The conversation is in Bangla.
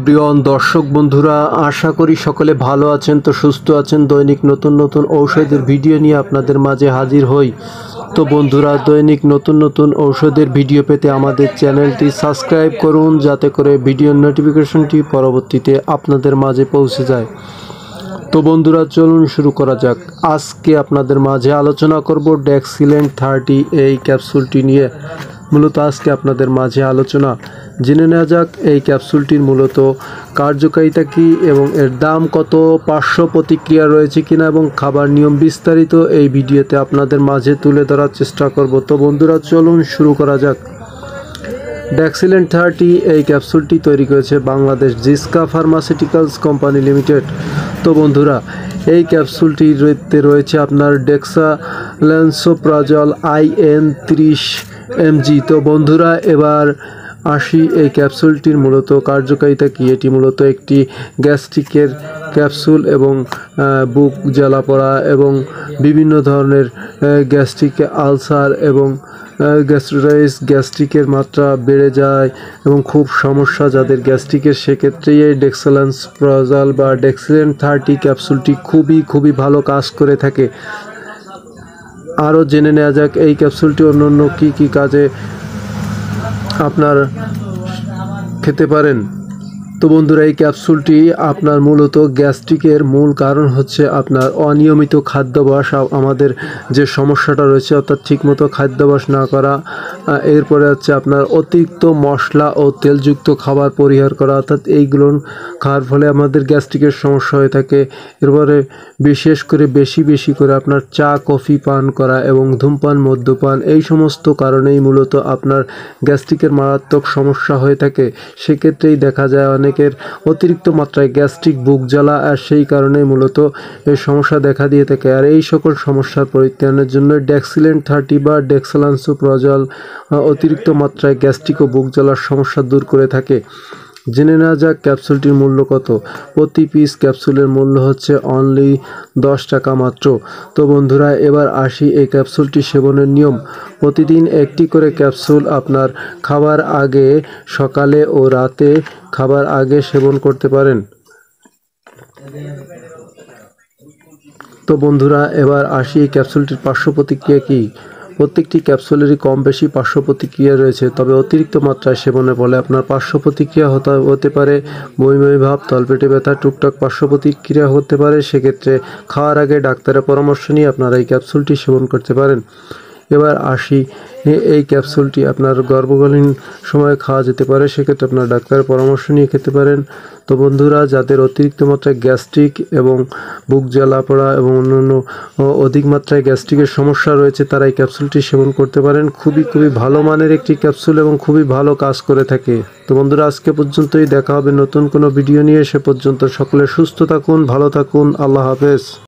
প্রিয় দর্শক বন্ধুরা, আশা করি সকলে ভালো আছেন, তো সুস্থ আছেন। দৈনিক নতুন নতুন ঔষধের ভিডিও নিয়ে আপনাদের মাঝে হাজির হই। তো বন্ধুরা, দৈনিক নতুন নতুন ঔষধের ভিডিও পেতে আমাদের চ্যানেলটি সাবস্ক্রাইব করুন, যাতে করে ভিডিওর নোটিফিকেশনটি পরবর্তীতে আপনাদের মাঝে পৌঁছে যায়। তো বন্ধুরা, চলুন শুরু করা যাক। আজকে আপনাদের মাঝে আলোচনা করব ডেক্সিলেন্ট 30 এই ক্যাপসুলটি নিয়ে। মূলত আজকে আপনাদের মাঝে আলোচনা জেনে নেওয়া যাক এই ক্যাপসুলটির মূলত কার্যকারিতা কী এবং এর দাম কত, পার্শ্ব প্রতিক্রিয়া রয়েছে কিনা এবং খাবার নিয়ম বিস্তারিত এই ভিডিওতে আপনাদের মাঝে তুলে ধরার চেষ্টা করব। তো বন্ধুরা, চলুন শুরু করা যাক। ডেক্সিলেন্ট 30 এই ক্যাপসুলটি তৈরি করেছে Bangladesh Ziska pharmaceuticals company limited. তো বন্ধুরা, এই ক্যাপসুলটিতে রয়েছে আপনার ডেক্সালেন্সোপ্রাজল IN 30 mg। তো বন্ধুরা, এবার আসি এই ক্যাপসুলটির মূলত কার্যকারিতা কী। এটি মূলত একটি গ্যাস্ট্রিকের ক্যাপসুল এবং বুক জ্বালা পড়া এবং বিভিন্ন ধরনের গ্যাস্ট্রিক আলসার এবং গ্যাস্ট্রিকের মাত্রা বেড়ে যায় এবং খুব সমস্যা যাদের গ্যাস্ট্রিকের, সেক্ষেত্রে এই ডেক্সালেন্সোপ্রাজল বা ডেক্সিলেন্ট 30 ক্যাপসুলটি খুবই ভালো কাজ করে থাকে। আরও জেনে নেওয়া যাক এই ক্যাপসুলটি অন্য কী কাজে আপনার খেতে পারেন। তো বন্ধুরা, এই ক্যাপসুলটি আপনার মূলত গ্যাস্ট্রিকের মূল কারণ হচ্ছে আপনার অনিয়মিত খাদ্যাভ্যাস। আমাদের যে সমস্যাটা রয়েছে, অর্থাৎ ঠিকমতো খাদ্যাভ্যাস না করা, এরপরে হচ্ছে আপনার অতিরিক্ত মশলা ও তেলযুক্ত খাবার পরিহার করা, অর্থাৎ এইগুলো খাওয়ার ফলে আমাদের গ্যাস্ট্রিকের সমস্যা হয়ে থাকে। এরপরে বিশেষ করে বেশি করে আপনার চা কফি পান করা এবং ধূমপান মদ্যপান, এই সমস্ত কারণেই মূলত আপনার গ্যাস্ট্রিকের মারাত্মক সমস্যা হয়ে থাকে। সেক্ষেত্রেই দেখা যায় অনেকের অতিরিক্ত মাত্রায় গ্যাস্ট্রিক, বুক জ্বালা, আর সেই কারণেই মূলত এই সমস্যা দেখা দিয়ে থাকে। আর এই সকল সমস্যার পরিত্রাণের জন্য ডেক্সিলেন্ট 30 বা ডেক্সালেন্সোপ্রাজল অতিরিক্ত মাত্রায় গ্যাস্ট্রিক ও বুক জ্বালার সমস্যা দূর করে থাকে। জেনে নেওয়া যাক ক্যাপসুলটির মূল্য কত। প্রতি পিস ক্যাপসুলের মূল্য হচ্ছে অনলি 10 টাকা মাত্র। তো বন্ধুরা, এবার আসি এই ক্যাপসুলটি সেবনের নিয়ম। প্রতিদিন একটি করে ক্যাপসুল আপনার খাবার আগে, সকালে ও রাতে খাবার আগে সেবন করতে পারেন। তো বন্ধুরা, এবার আসি এই ক্যাপসুলটির পার্শ্ব প্রতিক্রিয়া কী। প্রত্যেকটি ক্যাপসুলেরই কম বেশি পার্শ্ব প্রতিক্রিয়া রয়েছে, তবে অতিরিক্ত মাত্রায় সেবনের ফলে আপনার পার্শ্ব প্রতিক্রিয়া হতে পারে বমি ভাব, তলপেটে ব্যথা, টুকটাক পার্শ্ব প্রতিক্রিয়া হতে পারে। সেক্ষেত্রে খাওয়ার আগে ডাক্তারের পরামর্শ নিয়ে আপনারা এই ক্যাপসুলটি সেবন করতে পারেন। এবার আসি, এই ক্যাপসুলটি আপনার গর্ভকালীন সময়ে খাওয়া যেতে পারে, সেক্ষেত্রে আপনার ডাক্তারের পরামর্শ নিয়ে খেতে পারেন। তো বন্ধুরা, যাদের অতিরিক্ত মাত্রায় গ্যাস্ট্রিক এবং বুক জ্বালা পড়া এবং অন্যান্য অধিক মাত্রায় গ্যাস্ট্রিকের সমস্যা রয়েছে, তারা এই ক্যাপসুলটি সেবন করতে পারেন। খুবই ভালো মানের একটি ক্যাপসুল এবং খুবই ভালো কাজ করে থাকে। তো বন্ধুরা, আজকে পর্যন্তই। দেখা হবে নতুন কোনো ভিডিও নিয়ে। সে পর্যন্ত সকলে সুস্থ থাকুন, ভালো থাকুন। আল্লাহ হাফেজ।